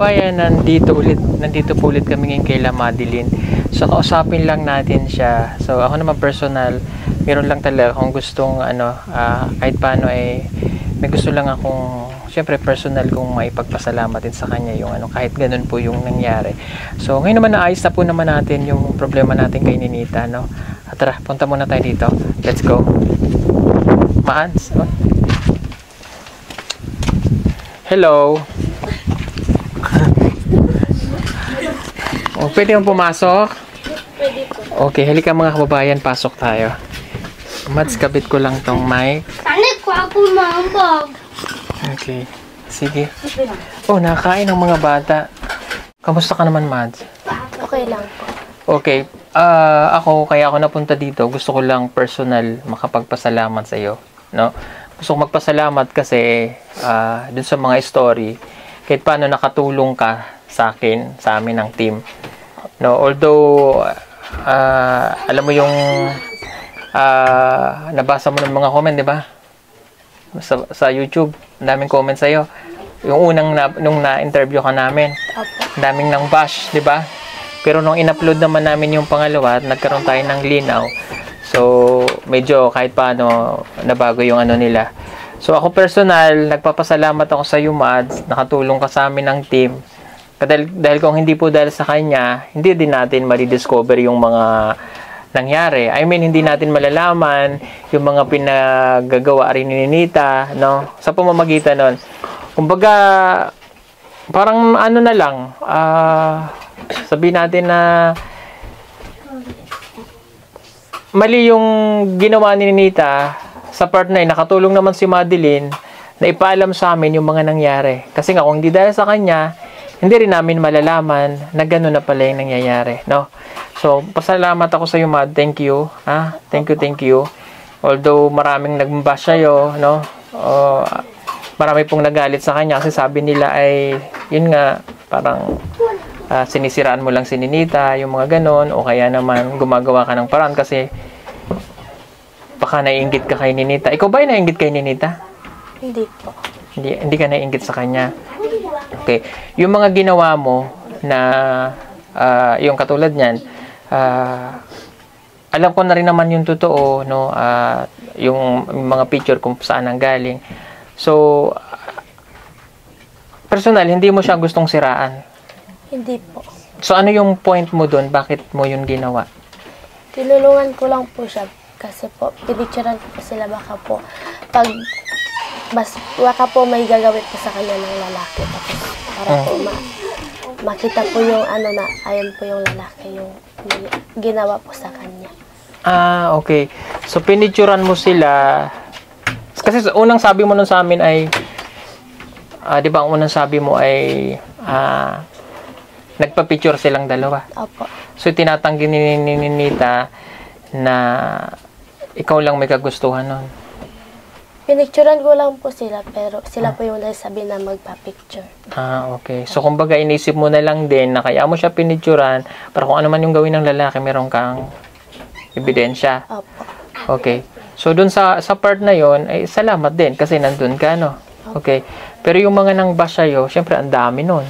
Bayan, nandito po ulit kami ngayon kay La Madeline. So, kausapin lang natin siya. So, ako naman personal, meron lang talaga akong gustong kahit paano ay may gusto lang akong, syempre personal kong maipagpasalamat din sa kanya yung kahit ganun po yung nangyari. So, ngayon naman naayos na po naman natin yung problema natin kay Ninita, no? At tara, punta muna tayo dito. Let's go. Mads? Oh. Hello. Oh, pwede mong pumasok? Pwede po. Okay, halika mga kababayan, pasok tayo. Mads, kabit ko lang tong mic. Tanik ko ako mambog. Okay, sige. Oh, nakakain ng mga bata. Kamusta ka naman, Mads? Okay lang po. Okay, kaya ako napunta dito, gusto ko lang personal makapagpasalamat sa iyo, no? Gusto ko magpasalamat kasi dun sa mga story, kahit paano nakatulong ka sa akin, sa amin ng team. No, although alam mo yung nabasa mo ng mga comment, 'di ba? Sa YouTube, ang daming comment sa iyo. Yung nung na-interview ka namin, ang daming nang bash, 'di ba? Pero nung in-upload naman namin yung pangalawa, nagkaroon tayo ng linaw. So, medyo kahit paano nabago yung nila. So, ako personal, nagpapasalamat ako sa iyo, Mads. Nakatulong ka sa amin ng team. Dahil kung hindi po dahil sa kanya, hindi din natin ma-discover yung mga nangyari. I mean, hindi natin malalaman yung mga pinagagawa rin ni Ninita, no? Sa pamamagitan nun. Kumbaga, parang na lang, sabihin natin na mali yung ginawa ni Ninita sa part na nakatulong naman si Madeline na ipaalam sa amin yung mga nangyari. Kasi nga, kung hindi dahil sa kanya, hindi rin namin malalaman na gano'n na pala yung nangyayari, no? So, pasalamat ako sa iyo, Mad. Thank you. Thank you. Although maraming nagbabash sa'yo, no? Marami pong nagalit sa kanya kasi sabi nila ay, yun nga, parang sinisiraan mo lang si Ninita, yung mga gano'n, o kaya naman gumagawa ka ng paraan kasi baka naiinggit ka kay Ninita. Ikaw ba ay naiinggit kay Ninita? Hindi po. Hindi ka naiinggit sa kanya. Okay. Yung mga ginawa mo na yung katulad niyan, alam ko na rin naman yung totoo, no? Yung mga picture kung saan ang galing. So, personal, hindi mo siya gustong siraan. Hindi po. So, ano yung point mo doon? Bakit mo yun ginawa? Tinulungan ko lang po siya kasi po, pinicturean ko po sila baka po may gagawin po sa kanya ng lalaki. Tapos para po makita po yung ayon po yung lalaki yung ginawa po sa kanya. Okay. So, pinicturean mo sila. Kasi unang sabi mo nun sa amin ay, di ba ang unang sabi mo ay, nagpa-picture silang dalawa. Opo. So, tinatanggi ni Ninita na ikaw lang may kagustuhan nun. Pinicturean ko lang po sila, pero sila po yung nagsabi na magpa-picture. Okay. So, kumbaga, inisip mo na lang din na kaya mo siya pinicturean para kung ano man yung gawin ng lalaki, meron kang ebidensya. Opo. Okay. So, dun sa part na yon ay salamat din kasi nandun ka, no? Okay. Pero yung mga nang bash sa'yo, syempre, ang dami nun.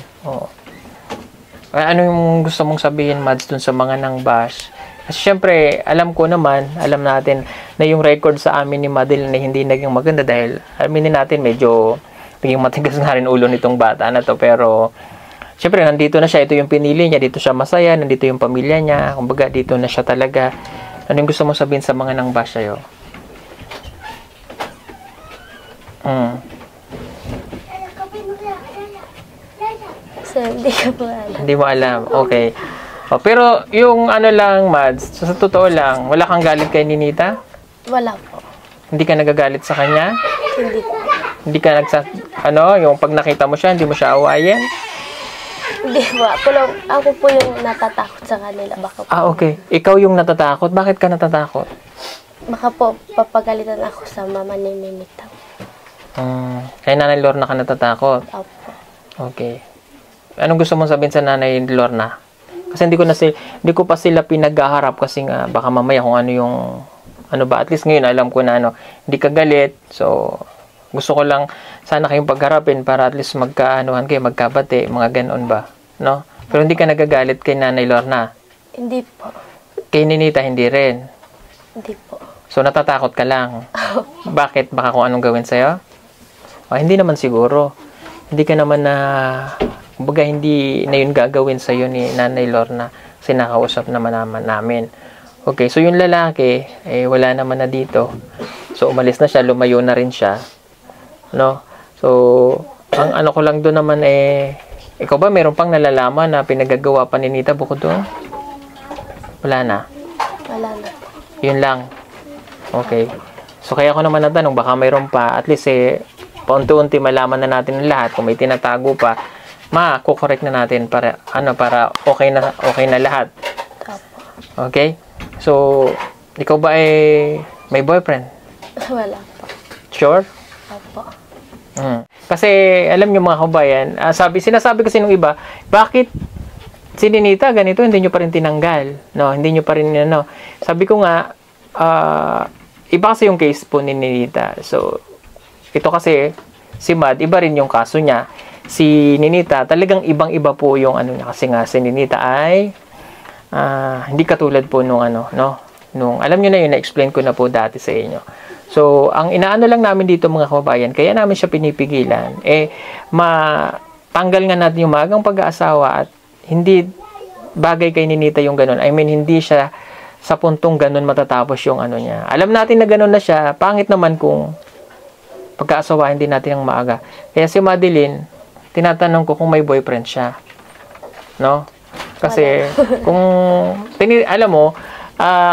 Ano yung gusto mong sabihin, Mads, dun sa mga nang bash? Kasi syempre, alam natin na yung record sa amin ni Madeline na hindi naging maganda dahil aminin natin medyo naging matigas nga rin ulo nitong bata na to. Pero, syempre, nandito na siya. Ito yung pinili niya. Dito siya masaya. Nandito yung pamilya niya. Kumbaga, dito na siya talaga. Ano yung gusto mong sabihin sa mga nang bash sa'yo? So, hindi ko po alam. Hindi mo alam. Okay. Pero yung lang, Mads, sa totoo lang, wala kang galit kay Ninita? Wala po. Hindi ka nagagalit sa kanya? Hindi po. Hindi ka yung pag nakita mo siya, hindi mo siya awayin? Hindi po. Ako po yung natatakot sa kanila. Baka po, Okay. Ikaw yung natatakot? Bakit ka natatakot? baka po papagalitan ako sa mama ni Ninita. Kay Nanay Lorna ka natatakot? Opo. Okay. Anong gusto mong sabihin sa Nanay Lorna? Kasi hindi ko pa sila pinaghaharap kasi nga baka mamaya kung ano yung at least ngayon alam ko na hindi ka galit. So Gusto ko lang sana kayong pagharapin para at least magkaanuhan kayo, magkabati, mga ganon ba? No? Pero hindi ka nagagalit kay Nanay Lorna. Hindi po. Kay Ninita, hindi rin. Hindi po. So, natatakot ka lang. Bakit? Baka kung anong gawin sa'yo? Hindi naman siguro. Hindi ka naman na, kumbaga hindi na yun gagawin sa'yo ni Nanay Lorna. Kasi nakausap naman namin. Okay, so yung lalaki, wala naman na dito. So, umalis na siya, lumayo na rin siya. No? So, ang ano ko lang doon naman ikaw ba meron pang nalalaman na pinagagawa pa ni Nita bukod doon? Wala na? Wala na. Yun lang. Okay. So, kaya ko naman natanong, baka mayroon pa, at least paunti-unti malaman na natin lahat. Kung may tinatago pa, kukorek na natin para okay na lahat. Okay? So, ikaw ba may boyfriend? Wala po. Sure? Opo. Kasi, alam nyo mga kabayan, sinasabi kasi nung iba, bakit si Ninita, ganito, hindi nyo pa rin tinanggal. No, hindi nyo pa rin, Sabi ko nga, iba kasi yung case po ni Ninita. So, ito kasi, si Mad, iba rin yung kaso niya. Si Ninita, talagang ibang-iba po yung ano niya. Kasi nga, si Ninita ay, hindi katulad po nung alam nyo na yun, na-explain ko na po dati sa inyo. So, ang inaano lang namin dito mga kababayan, kaya namin siya pinipigilan, matanggal nga natin yung magang pag-aasawa at hindi bagay kay Ninita yung ganun. I mean, hindi siya sa puntong ganun matatapos yung ano niya. Alam natin na ganun na siya, pangit naman kung pagkaasawahin din natin ang maaga. Kaya si Madeline, tinatanong ko kung may boyfriend siya. No? Kasi, alam mo,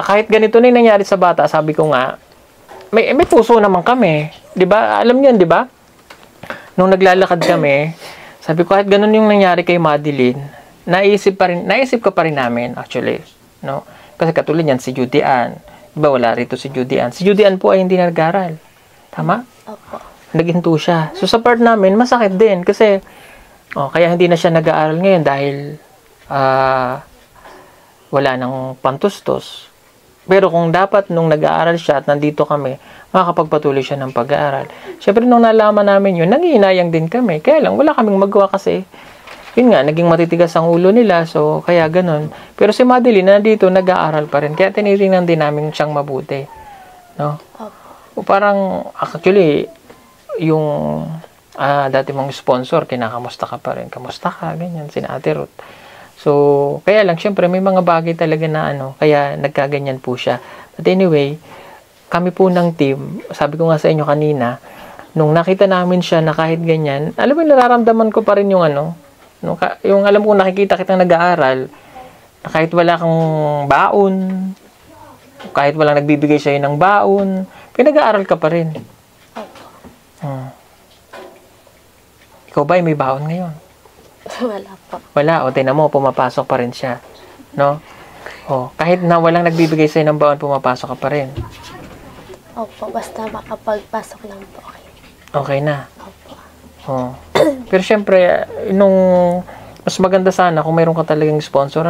kahit ganito na yung nangyari sa bata, sabi ko nga, may puso naman kami. 'Di ba? Alam niyo 'di ba? Nung naglalakad kami, sabi ko kahit ganun yung nangyari kay Madeline, naisip ka pa rin namin actually, no? Kasi katulad niyan si Judy Ann. 'Di ba wala rito si Judy Ann. Si Judy Ann po ay hindi nag-aral. Tama? Opo. Naghinto siya. So sa part namin, masakit din kasi kaya hindi na siya nag-aaral ngayon dahil wala nang pantustos. Pero kung dapat nung nag-aaral siya at nandito kami, makakapagpatuloy siya ng pag-aaral. Siyempre nung nalaman namin yun, nangihinayang din kami. Kaya lang, wala kaming magawa kasi, yun nga, naging matitigas ang ulo nila, so kaya ganun. Pero si Madeline nandito, nag-aaral pa rin. Kaya tinitingnan din namin siyang mabuti. No? O parang, actually, yung dati mong sponsor, kinakamusta ka pa rin. Kamusta ka? Ganyan, sina Ate Ruth. So, kaya lang, syempre, may mga bagay talaga na kaya nagkaganyan po siya. But anyway, kami po ng team, sabi ko nga sa inyo kanina, nung nakita namin siya na kahit ganyan, alam mo, nararamdaman ko pa rin yung yung alam ko nakikita kitang nag-aaral, na kahit wala kang baon, kahit walang nagbibigay sa'yo ng baon, pinag-aaral ka pa rin. Ikaw ba may baon ngayon? Wala po. Wala. O, tingnan mo, pumapasok pa rin siya. No? O, kahit na walang nagbibigay sa'yo ng baon, pumapasok ka pa rin. Opo, basta makapagpasok lang po. Okay na. Opo. O. Pero syempre, mas maganda sana kung mayroon ka talagang sponsor,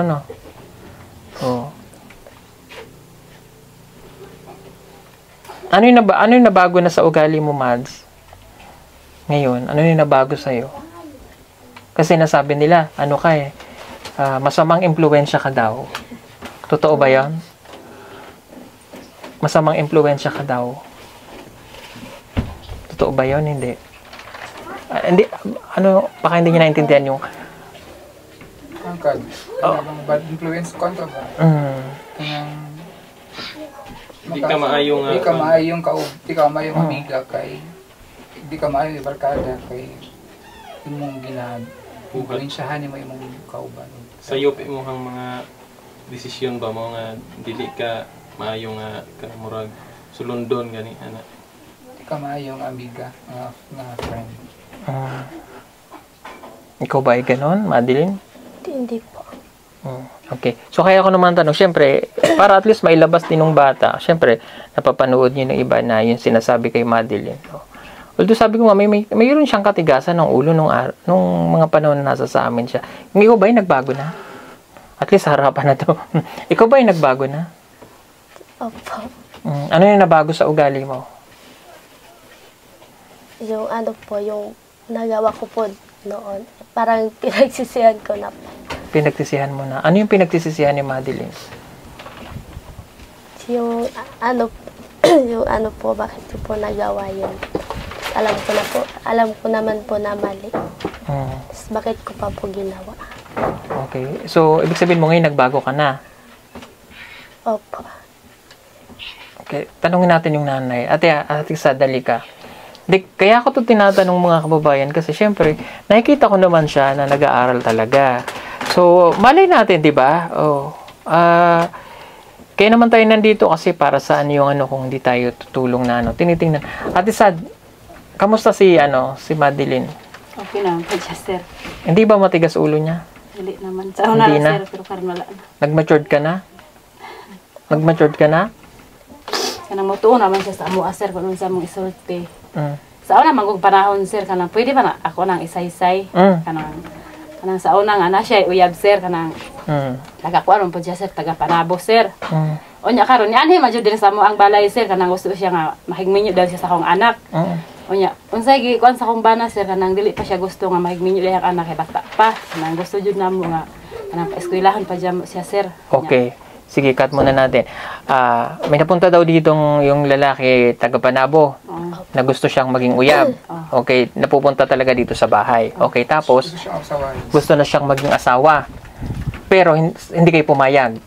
O. Ano yung nabago na sa ugali mo, Mads? Ngayon, ano yung nabago sa'yo? Kasi nasabi nila, masamang impluwensya ka daw. Totoo ba yan? Masamang impluwensya ka daw. Totoo ba yan? Hindi. Hindi, baka hindi niya naintindihan yung... Angkad. Bad influence kontra ba? Di ka maayong... Di ka maayong amiga kay... Di ka maayong barkada kay... Imong influensyahan ni mo imong kauban. Sa iyo mo ang mga desisyon ba mo nga dili ka maayo nga kanamurag sulundon gani ana. Di ka maayong amiga nga friend. Ikaw ba ay ganon, Madeline? Hindi po. Okay. So kaya ko naman tanong, syempre, para at least mailabas din ng bata, syempre, napapanood niyo ng iba na yung sinasabi kay Madeline. Although sabi ko nga, mayroon siyang katigasan ng ulo nung mga panahon na nasa sa amin siya. Yung ikaw ba ay nagbago na? At least harapan na to. Ikaw ba ay nagbago na? Opo. Ano yung nabago sa ugali mo? yung ano po, yung nagawa ko po noon, parang pinagsisihan ko na po. Pinagsisihan mo na. Ano yung pinagsisisihan ni Madeline? Yung ano, yung ano po, bakit ko po nagawa yun. Alam ko naman po na mali. Tapos bakit ko pa po ginawa. Okay. So, ibig sabihin mo ngayon, nagbago ka na. Opo. Okay. Tanungin natin yung nanay. Ate Sadali ka. Kaya ako to tinatanong mga kababayan kasi syempre, nakikita ko naman siya na nag-aaral talaga. So, malay natin, di ba? Kaya naman tayo nandito kasi para saan yung kung hindi tayo tutulong na tinitingnan. Ate Sad, kamusta si Madeline? Okay na, padya, sir. Hindi ba matigas ulo niya? Dili naman. Sa una Hindi na, na. sir, pero karon wala na. Nag-matured ka na? Nag-matured ka na? Kanang motuon naman siya sa amo, sir, kung sa mong isulti. Mm. Sa una, magong panahon, sir, kanang pwede ba na ako nang isaysay? Kanang sa una nga na siya, uyab, sir, kanang nagakuan po siya, sir, taga-panabo, sir. Onya karon ni anhi majud diri sa mo ang balay, sir, kanang gusto siya nga mahigminyo daw siya sa akong anak. Onya, unsay gikuan sa akong bana, sir, kanang dili pa siya gusto nga mahigminyo dili ang anak kay bata pa. Kanang gusto jud namo nga kanang paeskwelahan pa siya, sir. Okay. Sige, cut muna natin. May napunta daw dito yung lalaki taga-Panabo na gusto siyang maging uyab. Okay, napupunta talaga dito sa bahay. Okay, tapos Gusto siya asawahin. gusto na siyang maging asawa. Pero hindi kayo pumayag.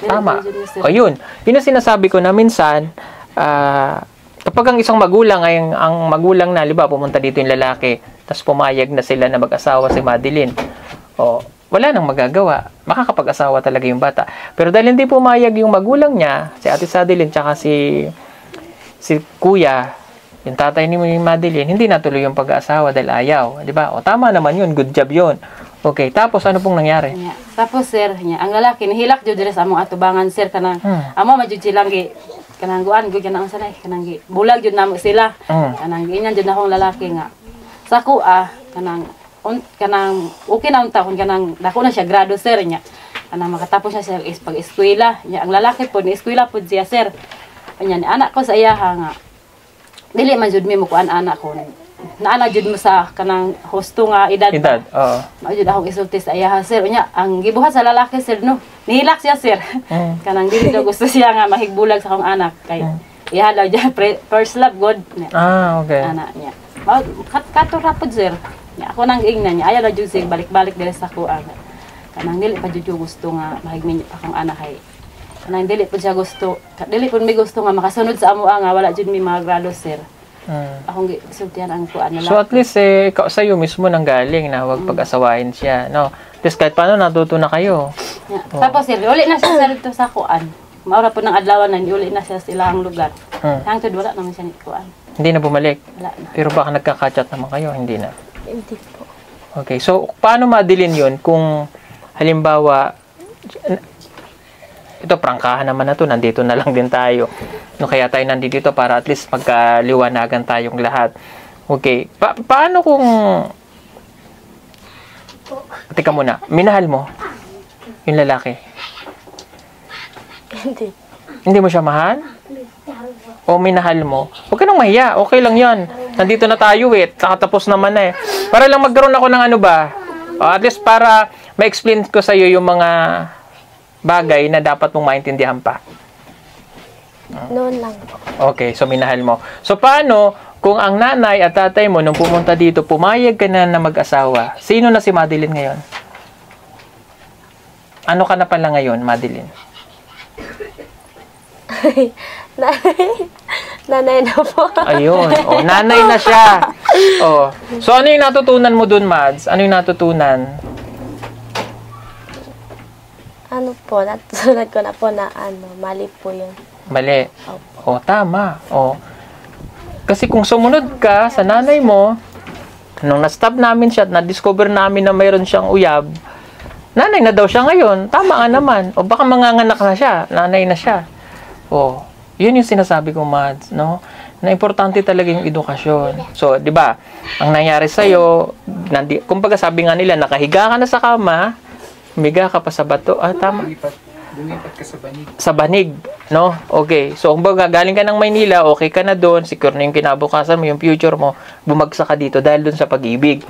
Tama. O yun. Yun ang sinasabi ko na minsan, kapag ang isang magulang ay ang magulang na, liba, pumunta dito yung lalaki, tapos pumayag na sila na mag-asawa si Madeline. Wala nang magagawa. Makakapag-asawa talaga yung bata. Pero dahil hindi pumayag yung magulang niya, si Ate Sadeline, tsaka si Kuya, yung tatay ni Madeline, hindi natuloy yung pag-aasawa dahil ayaw. Di ba? Tama naman yun. Good job yun. Okay. Tapos, ano pong nangyari? Tapos, sir, ang lalaki, nihilak jud diri sa among atubangan, sir, kanang amo majud silang kanang guan, kanang sanay, kanang bulag jud namo sila. Kanang inyan jud na akong lalaki nga. Sa kuha, kanang okay na unta kun kanang dako na siya grado, sir, nya kanang makatapos siya sa pag-eskwela nya ang lalaki po ni eskwela po siya, sir, nya ni anak ko sa iyaha nga dili man jud mi mo kuan anak ko naana jud mo sa kanang husto nga edad Oo. jud akong isulti sa iyaha, sir, nya ang gibuhat sa lalaki, sir, no nihilak siya, sir. Kanang dili daw gusto siya nga mahigbulag sa akong anak kay iyaha daw dyan first love god okay. anak niya kato rapod, sir. Ako nang ingnan niya, ayaw na jud sig balik-balik diri sa kuan. Kanang dili pa jud gusto nga mahigmin pa akong anak kay. Kanang dili pud siya gusto, dili pud mi gusto nga makasunod sa amo nga wala jud mi mga grado, sir. Akong gisultihan ang kuan nila. So at least ikaw sa'yo mismo nang galing na wag pag-asawain siya, no? At least kahit paano natuto na kayo. Tapos, sir, uli na siya sa dito sa kuan. Maura po ng adlaw na uli na siya sa ilang lugar. Hangtod wala naman siya ni kuan. Hindi na bumalik. Wala na. Pero baka nagka-catch naman kayo, hindi na. Hindi po. Okay, so paano Madeline yun kung halimbawa, ito prangkahan naman na to, nandito na lang din tayo. No, kaya tayo nandito para at least magkaliwanagan tayong lahat. Okay, paano kung, teka muna, minahal mo yung lalaki? Hindi. Hindi mo siya mahal? O minahal mo? Huwag ka nang mahiya. Okay lang yan. Nandito na tayo Nakatapos naman na Para lang magkaroon ako ng ano ba? At least para ma-explain ko sa iyo yung mga bagay na dapat mong maintindihan pa. Noon lang po. Okay, so minahal mo. So paano kung ang nanay at tatay mo nung pumunta dito, pumayag ka na mag-asawa? Sino na si Madeline ngayon? Ano ka na pala ngayon, Madeline? Nanay na po. Ayun. Nanay na siya. So, ano yung natutunan mo dun, Mads? Ano yung natutunan? Ano po, natutunan ko na po na mali po yun. Mali. Tama. Kasi kung sumunod ka sa nanay mo, nung na-stop namin siya at na-discover namin na mayroon siyang uyab, nanay na daw siya ngayon. Tama nga naman. Baka manganganak na siya. Nanay na siya. Yun yung sinasabi ko, Mads, no? Na importante talaga yung edukasyon. So, di ba, ang nangyari sa'yo, kumbaga sabi nga nila, nakahiga ka na sa kama, humiga ka pa sa bato. Tama. Lumipat ka sa Banig. Sa Banig, no? Okay. So, kumbaga, galing ka ng Maynila, okay ka na doon, secure na yung kinabukasan mo, yung future mo, bumagsak ka dito dahil doon sa pag-ibig.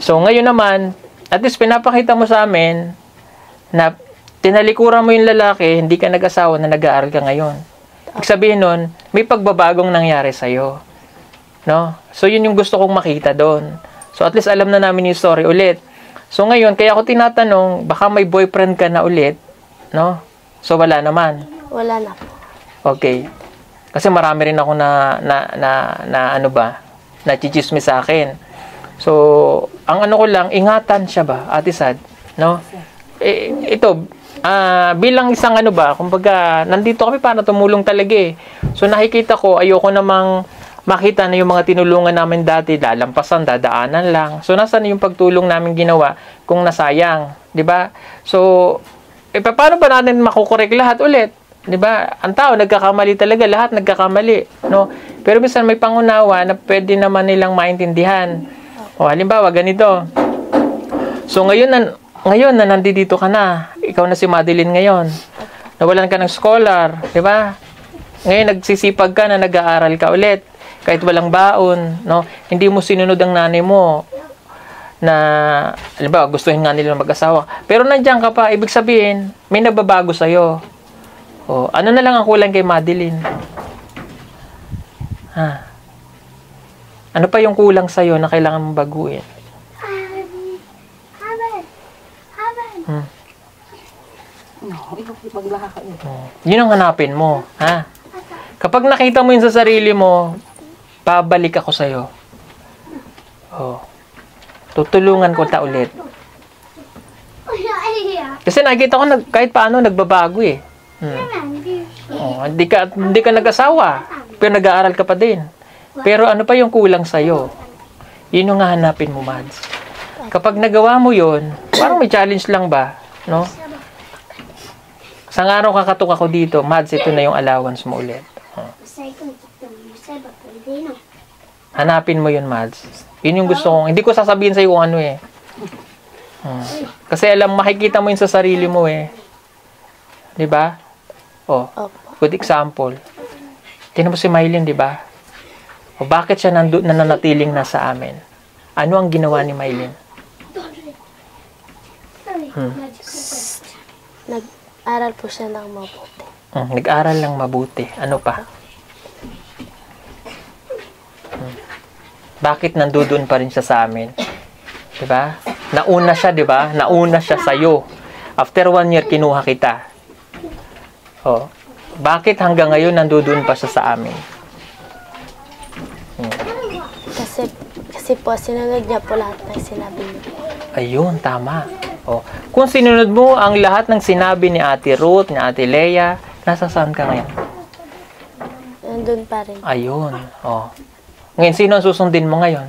So, ngayon naman, at least pinapakita mo sa amin na tinalikuran mo yung lalaki, hindi ka nag-asawa na nag-aaral ka ngayon. Ibig sabihin nun, may pagbabagong nangyari sa'yo. No? So, yun yung gusto kong makita doon. So, at least alam na namin yung story ulit. So, ngayon, kaya ako tinatanong, baka may boyfriend ka na ulit, no? So, wala naman. Wala na po. Okay. Kasi marami rin ako na ano ba, na chichismis sa akin. So, ang ano ko lang, ingatan siya ba, Ate Sad, no? Ito, bilang isang ano ba, kumbaga, nandito kami para tumulong talaga eh. So, nakikita ko, ayoko namang makita na yung mga tinulungan namin dati, lalampasan, dadaanan lang. So, nasaan yung pagtulong namin ginawa kung nasayang, di ba? So, paano ba natin makukorek lahat ulit? Di ba? Ang tao, nagkakamali talaga, lahat nagkakamali, no? Pero minsan may pangunawa na pwede naman nilang maintindihan. O, halimbawa, ganito. So, ngayon na nandito ka na, ikaw na si Madeline ngayon, nawalan ka ng scholar, di ba? Ngayon, nagsisipag ka na nag-aaral ka ulit. Kahit walang baon, no? Hindi mo sinunod ang nanay mo na, halimbawa, gustuhin nga nila mag-asawa. Pero nandiyan ka pa, ibig sabihin, may nababago sa'yo. O, ano na lang ang kulang kay Madeline? Ha? Ano pa yung kulang sa'yo na kailangan mong baguhin? No, ikaw maglaha ka eh. Yun ang hanapin mo, ha? Kapag nakita mo yun sa sarili mo, babalik ako sa'yo. Oh. Tutulungan ko ta ulit. Kasi nakita ko kahit paano nagbabago eh. Oh, hindi ka nag-asawa, pero nag-aaral ka pa din. Pero ano pa yung kulang sa'yo? Yun yung hahanapin mo, Mads. Kapag nagawa mo yun, parang may challenge lang ba? No? Sa araw kakatok ako dito, Mads, ito na yung allowance mo ulit. Hanapin mo yun, Mads. Yun yung gusto kong, hindi ko sasabihin sa'yo kung ano eh. Kasi alam, makikita mo yun sa sarili mo eh. Diba? Oh, good example. Tingnan mo si Mylene, diba? O bakit siya nananatiling nasa amin? Ano ang ginawa ni Mylene? Nag-aral po siya ng mabuti. Nag-aral lang mabuti. Ano pa? Bakit nandoon pa rin siya sa amin? Diba? Nauna siya, diba? Nauna siya sa'yo. After 1 year, kinuha kita. Oh. Bakit hanggang ngayon nandoon pa siya sa amin? Kasi po, sinunod niya po lahat ng sinabi niya. Ayun, tama. Oh. Kung sinunod mo ang lahat ng sinabi ni Ate Ruth, ni Ate Leia, nasa saan ka ngayon? Nandun pa rin. Ayun. Oh. Ngayon, sino ang susundin mo ngayon?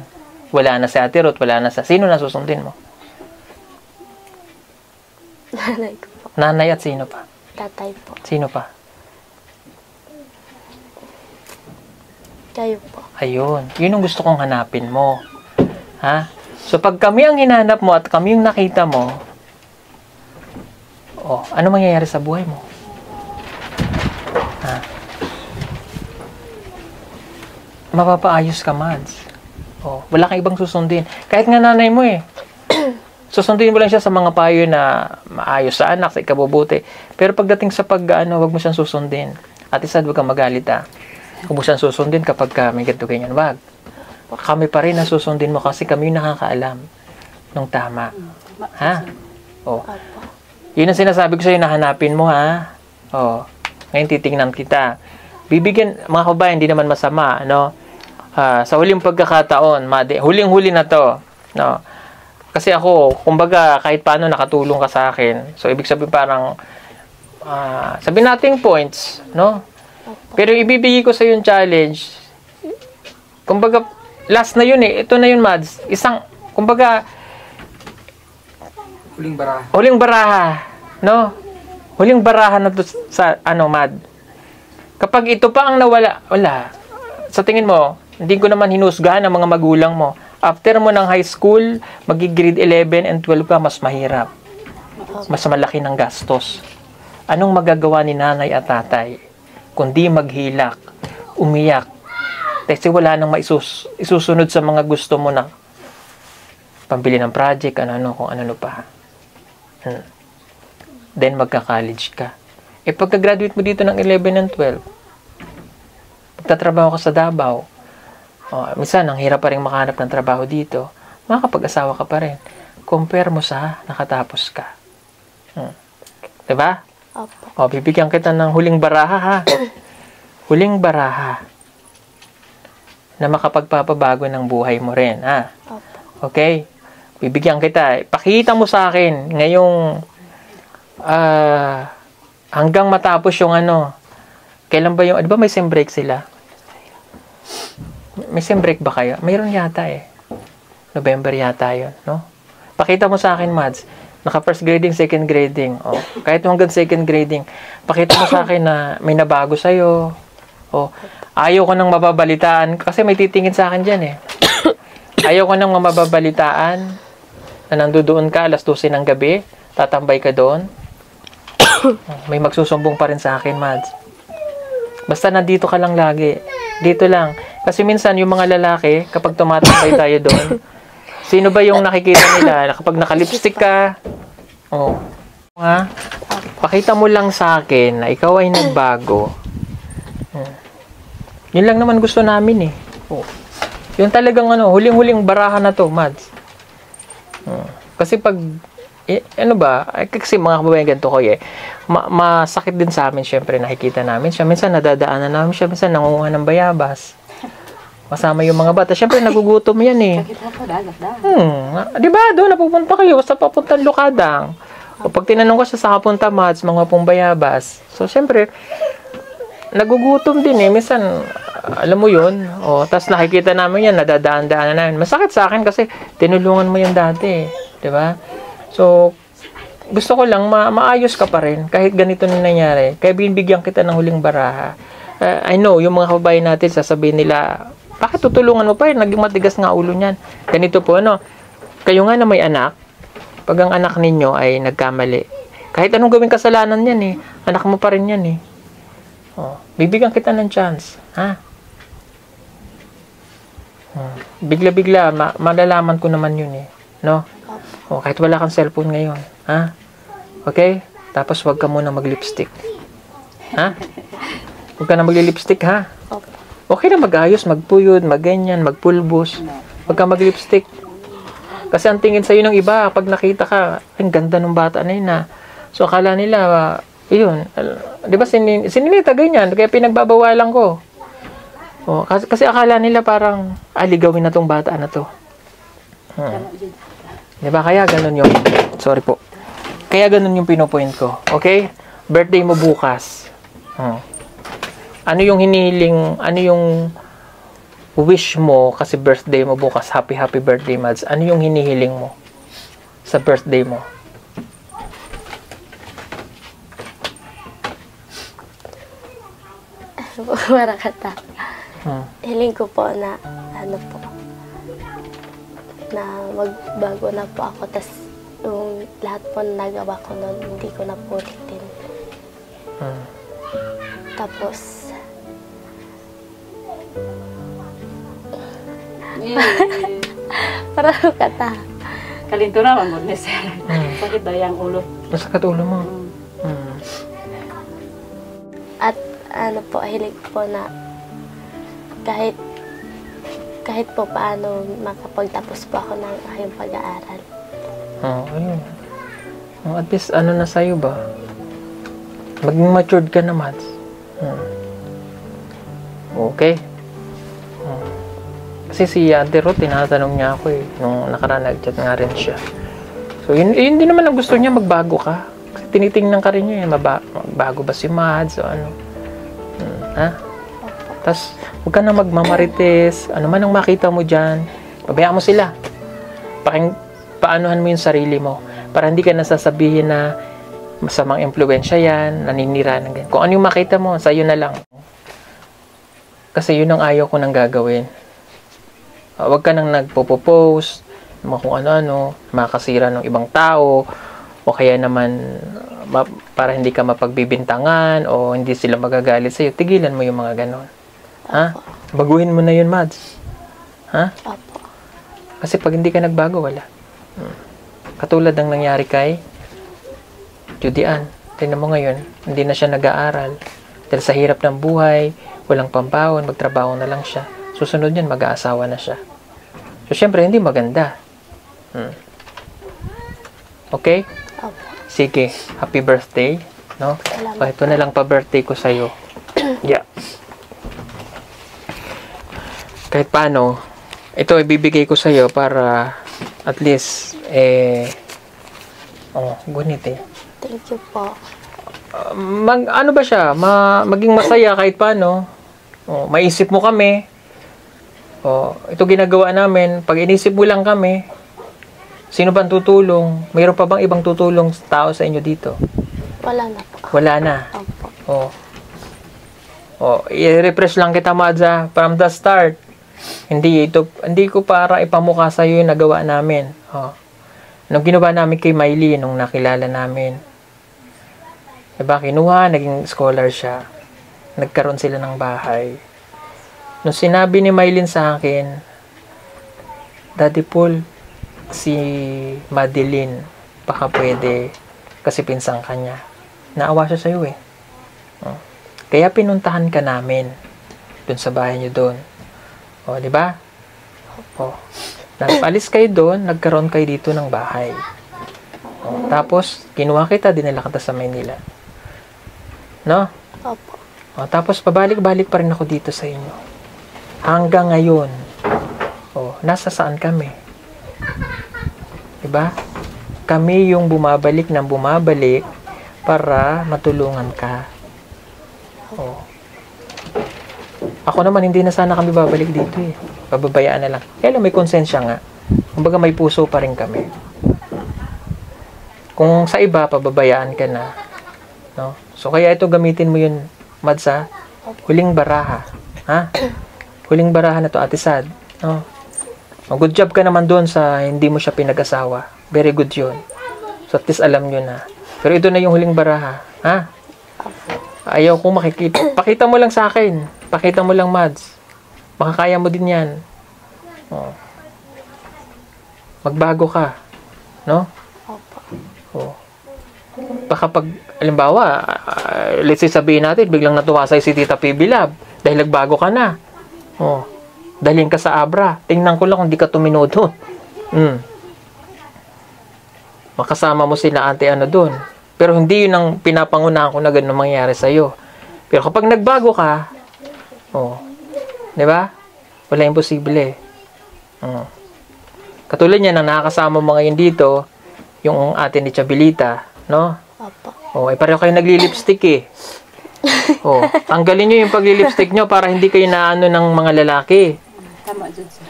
Wala na si Ate Ruth, wala na sa... Sino na susundin mo? Nanay ko po. Nanay at sino pa? Tatay po. Sino pa? Kayo po. Ayun. Yun ang gusto kong hanapin mo. Ha? So, pag kami ang hinanap mo at kami yung nakita mo, oh, ano mangyayari sa buhay mo? Ha? Mapapaayos ka, Mads. Oh, wala kang ibang susundin. Kahit nga nanay mo eh. Susundin mo lang siya sa mga payo na maayos sa anak, sa ikabubuti. Pero pagdating sa wag mo siyang susundin. At isa, wag kang magalit ah. Huwag mo siyang susundin kapag may ganito ganyan. Wag. Kami pa rin ang susundin mo kasi kami yung nakakaalam ng tama. Ha? Oh. Yun ang sinasabi ko sa'yo, nahanapin mo ha. Oh. Ngayon titingnan kita. Bibigyan, mga kabayan, hindi naman masama, no? Sa huling pagkakataon, huling-huli na to, no? Kasi ako, kumbaga, kahit paano nakatulong ka sa akin. So, ibig sabihin parang, sabihin natin points, no? Pero ibibigay ko sa yung challenge, kumbaga, last na yun eh. Ito na yun, Mads. Kumbaga, huling baraha, no? Huling baraha na to sa, Mad. Kapag ito pa ang nawala, wala. Sa tingin mo, hindi ko naman hinusgahan ang mga magulang mo. After mo ng high school, grade 11 and 12 ka, mas mahirap. Mas malaki ng gastos. Anong magagawa ni nanay at tatay? Kundi maghilak, umiyak. Kasi wala nang isusunod sa mga gusto mo na pambili ng project, ano-ano, kung ano-ano pa. Then magka-college ka. Pagka-graduate mo dito ng 11 and 12, magtatrabaho ka sa Davao. Minsan, ang hirap pa rin makahanap ng trabaho dito. Makakapag-asawa ka pa rin. Compare mo sa nakatapos ka. Diba? Opo. Bibigyan kita ng huling baraha, ha? Huling baraha na makapagpapabago ng buhay mo rin, ha? Opo. Okay? Bibigyan kita. Pakita mo sa akin ngayong hanggang matapos yung kailan ba yung, di ba may sem break sila? May sem break ba kayo? Mayroon yata November yata yun, no? Pakita mo sa akin, Mads. Naka first grading, second grading. Kahit hanggang second grading, pakita mo sa akin na may nabago sa'yo. Ayaw ko nang mababalitaan kasi may titingin sa akin dyan Ayaw ko nang mababalitaan na nandoon ka alas 12 ng gabi, tatambay ka doon. May magsusumbong pa rin sa akin, Mads. Basta nandito ka lang lagi. Dito lang. Kasi minsan yung mga lalaki, kapag tumatambay tayo doon, sino ba yung nakikita nila? Kapag nakalipstick ka, pakita mo lang sa akin na ikaw ay nagbago. Yun lang naman gusto namin Yung talagang huling-huling baraha na to, Mads. Kasi pag, kasi mga kababayan ganito ko masakit din sa amin, syempre, nakikita namin siya. Minsan nadadaanan namin siya, minsan nangunguha ng bayabas. Masama yung mga bata. Syempre, nagugutom yan Diba, doon napupunta kayo, basta papuntang Lukadang. O pag tinanong ko siya sa kapunta, Mads, mga pong bayabas. So, syempre, nagugutom din minsan, alam mo yun, tas nakikita namin yan, nadadaan-daanan namin. Masakit sa akin kasi tinulungan mo yan dati, di ba? So, gusto ko lang maayos ka pa rin kahit ganito na nangyari. Kaya binibigyan kita ng huling baraha. I know, yung mga kababayan natin, sasabihin nila, bakit tutulungan mo pa naging matigas nga ulo niyan. Ganito po, kayo nga na may anak, pag ang anak ninyo ay nagkamali, kahit anong gawing kasalanan yan anak mo pa rin yan bibigyan kita ng chance, ha? Bigla-bigla, malalaman ko naman yun no? Kahit wala kang cellphone ngayon, ha? Okay? Tapos wag ka muna mag-lipstick. Ha? Huwag ka na mag-lipstick, ha? Okay na mag-ayos, magpuyod, magganyan, magpulbos. Huwag ka mag-lipstick. Kasi ang tingin sa'yo ng iba, pag nakita ka, ang ganda ng bata na yun, So, akala nila, yun. Di ba, sininita ganyan, kaya pinagbabawalan ko. Kasi akala nila parang, aligawin na tong bata na to. Di ba, kaya ganun yung, sorry po. Kaya ganun yung pinupoint ko. Okay? Birthday mo bukas. Ano yung hinihiling, ano yung wish mo kasi birthday mo bukas, happy birthday, Mads. Ano yung hinihiling mo sa birthday mo? Marakata. Hiling ko po na, na magbago na po ako. Tas yung lahat po na nagawa ko noon, hindi ko na po ulitin. Tapos, parang kata. Kalintura man mo ni sir. Sakit daw yung ulo. Masakit ulo mo. At po, hilig po na kahit po paano makapagtapos po ako ng aking pag-aaral. Ayun. At least, na sa'yo ba? Maging matured ka na, Mads. Okay. Kasi si Ate Ruth, tinatanong niya ako nung nakaraan, nag-chat nga rin siya. So, yun din naman ang gusto niya, magbago ka. Kasi tinitingnan ka rin niya, magbago ba si Mads o ano. Tapos, huwag ka na magmamarites, ano man ang makita mo dyan, pabayaan mo sila. Paanohan mo yung sarili mo, para hindi ka nasasabihin na masamang impluwensya yan, naninira ng ganyan. Kung ano yung makita mo, sa'yo na lang. Kasi yun ang ayaw ko nang gagawin. Huwag ka nang nagpo-post, kung ano-ano, makasira ng ibang tao, o kaya naman para hindi ka mapagbibintangan o hindi sila magagalit sa'yo, tigilan mo yung mga ganon. Ha? Baguhin mo na yun, Mads. Ha? Opo. Kasi pag hindi ka nagbago, wala. Katulad ng nangyari kay Judy Ann. Tingnan mo ngayon, hindi na siya nag-aaral. Dahil sa hirap ng buhay, walang pambawon, magtrabaho na lang siya. Susunod yan, mag-aasawa na siya. So, syempre, hindi maganda. Okay? Opo. Sige, happy birthday. No? Salamat. Ito na lang pa-birthday ko sa'yo. Yeah. Kahit paano, ito ibibigay ko sa'yo para at least, gunit eh. Thank you po. Ano ba siya? Maging masaya kahit paano. Maisip mo kami. Ito ginagawa namin. Pag inisip mo lang kami, sino bang tutulong? Mayroon pa bang ibang tutulong tao sa inyo dito? Wala na po. Wala na. Opo. I-refresh lang kita, Madza, from the start. Hindi ko para ipamukha sa iyo yung nagawa namin. Nung ginawa namin kay Miley nung nakilala namin. Diba, kinuha, naging scholar siya. Nagkaroon sila ng bahay. Nung sinabi ni Miley sa akin, Daddy Paul, si Madeline, baka pwede, kasi pinsang kanya. Naawa siya sa'yo eh. Kaya pinuntahan ka namin dun sa bahay niyo doon. Di ba? Nagpalis kayo doon, nagkaroon kayo dito ng bahay. Tapos, kinuha kita, dinala kita sa Maynila. No? Opo. Tapos, pabalik-balik pa rin ako dito sa inyo. Hanggang ngayon, nasa saan kami? Diba? Kami yung bumabalik ng bumabalik para matulungan ka. Ako naman, hindi na sana kami babalik dito eh. Pababayaan na lang. Kaya lang may konsensya nga. Kumbaga may puso pa rin kami. Kung sa iba, pababayaan ka na. No? So, kaya ito gamitin mo yun, Madsa. Huling baraha. Ha? Huling baraha na to, Ate Sad. No? Good job ka naman doon sa hindi mo siya pinag-asawa. Very good yun. So, at least alam nyo na. Pero ito na yung huling baraha. Ha? Ayaw kong makikita. Pakita mo lang sa akin. Pakita mo lang, Mads. Makakaya mo din yan. Magbago ka. No? Baka pag, alimbawa, let's say sabihin natin, biglang natuwa sa'yo si Tita PB Lab. Dahil nagbago ka na. Dalhin ka sa Abra. Tingnan ko lang kung di ka tuminodo. Makasama mo sila ate doon. Pero hindi yun ang pinapangunahan ko na ganun mangyayari sa'yo. Pero kapag nagbago ka, di ba? Wala imposible. Katulad niya nang nakakasama mo ngayon dito, yung ate ni Chabelita, no? Opo. Pareho kayo nagli-lipstick eh. Tanggalin nyo yung pagli-lipstick nyo para hindi kayo naano ng mga lalaki. Tama dyan, sir.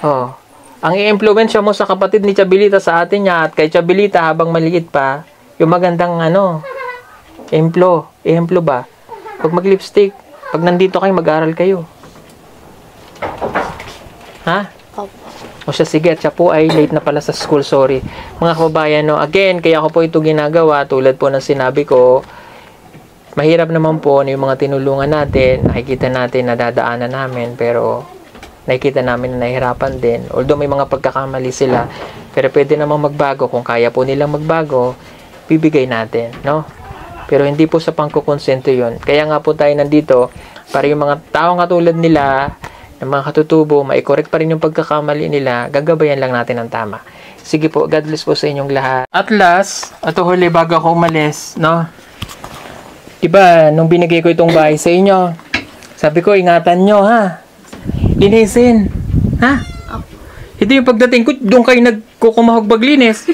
Ang i-impluwensya mo sa kapatid ni Chabelita sa atin niya at kay Chabelita habang maliit pa, yung magandang implo ba? Pag mag-lipstick, pag nandito kayo, mag-aral kayo. Ha? Opo. Sige, at siya po ay late na pala sa school, sorry. Mga kababayan, again, kaya ko po ito ginagawa, tulad po ng sinabi ko, mahirap naman po yung mga tinulungan natin, nakikita natin na dadaanan namin, pero nakikita namin na nahihirapan din. Although may mga pagkakamali sila, pero pwede namang magbago. Kung kaya po nilang magbago, bibigay natin, no? Pero hindi po sa pangkukonsento yun. Kaya nga po tayo nandito, para yung mga taong katulad nila, ng mga katutubo, mai-correct pa rin yung pagkakamali nila, gagabayan lang natin ang tama. Sige po, God bless po sa inyong lahat. At last, ito huli bago ako umalis, no? Diba, nung binigay ko itong bahay sa inyo, sabi ko, ingatan nyo, ha? Linisin. Ha? Hindi yung pagdating ko, doon kayo nagkukumahog maglinis.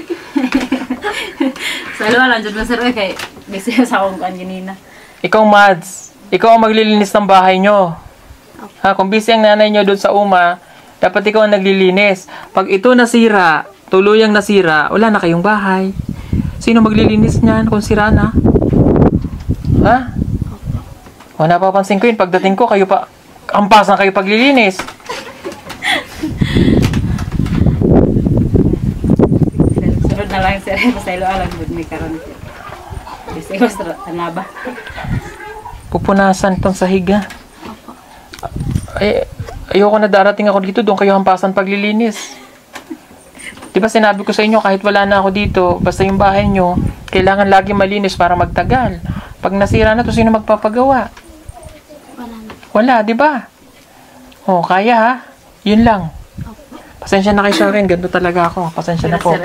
Sa alawa lang dyan mo, sir, kay busy sa akong kanina. Ikaw, Mads, ikaw ang maglilinis ng bahay nyo. Ha, kung busy ang nanay nyo doon sa uma, dapat ikaw ang naglilinis. Pag ito nasira, tuluyang nasira, wala na kayong bahay. Sino maglilinis niyan kung sira na? Ha? Napapansin ko yun, pagdating ko, kayo pa, ampasan kayo paglilinis. Sunod na lang, sir, sa ilo alam, good may karon. Bisigos tanaba. Pupunasan tong sahig ha. Ay, ayoko na darating ako dito, doon kayo hampasan paglilinis. Diba sinabi ko sa inyo, kahit wala na ako dito, basta yung bahay nyo, kailangan lagi malinis para magtagal. Pag nasira na to, sino magpapagawa? Wala, diba? Oh, kaya ha? Yun lang. Pasensya na kayo sa akin, ganito talaga ako. Pasensya na po.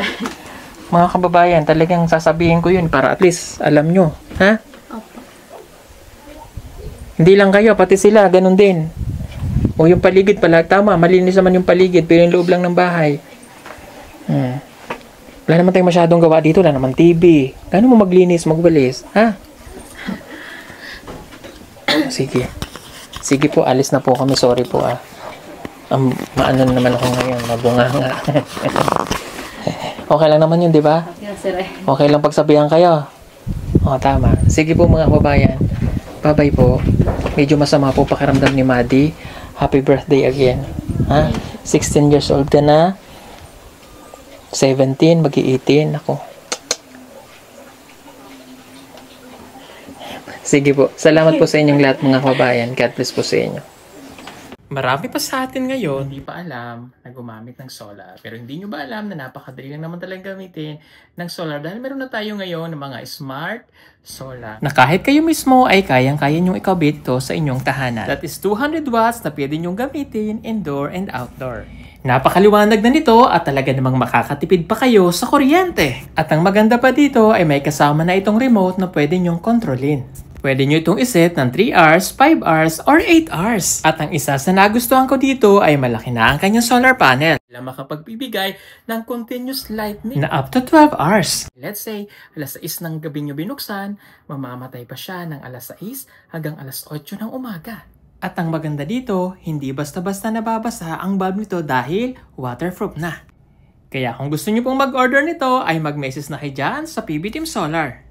Mga kababayan, talagang sasabihin ko yun para at least alam nyo. Ha? Hindi lang kayo, pati sila, ganun din. O yung paligid pala, tama, malinis naman yung paligid, pero yung loob lang ng bahay. Wala naman tayong masyadong gawa dito, wala naman TV. Gano'n mo maglinis, magwalis, ha? Sige. Sige po, alis na po kami, sorry po maano naman ako ngayon, mabunga nga. Okay lang naman yun, di ba? Okay lang pagsabihan kayo. O, tama. Sige po mga kababayan. Bye-bye po. Medyo masama po pakiramdam ni Maddie. Happy birthday again. Ha? 16 years old ka na. 17, mag-18. Ako. Sige po. Salamat po sa inyong lahat mga kababayan. God bless po sa inyo. Marami pa sa atin ngayon, hindi pa alam na gumamit ng solar. Pero hindi nyo ba alam na napakadali lang naman talagang gamitin ng solar dahil meron na tayo ngayon ng mga smart solar. Na kahit kayo mismo ay kayang-kaya nyong ikabit ito sa inyong tahanan. That is 200 watts na pwede nyong gamitin indoor and outdoor. Napakaliwanag na nito at talaga namang makakatipid pa kayo sa kuryente. At ang maganda pa dito ay may kasama na itong remote na pwede nyong kontrolin. Pwede nyo itong iset ng 3 hours, 5 hours, or 8 hours. At ang isa sa nagustuhan ko dito ay malaki na ang kanyang solar panel. Na makapagbibigay ng continuous lightning na up to 12 hours. Let's say, alas 6 ng gabi nyo binuksan, mamamatay pa siya ng alas 6 hanggang alas 8 ng umaga. At ang maganda dito, hindi basta-basta nababasa ang bulb nito dahil waterproof na. Kaya kung gusto nyo pong mag-order nito, ay mag-message na kayo dyan sa PB Team Solar.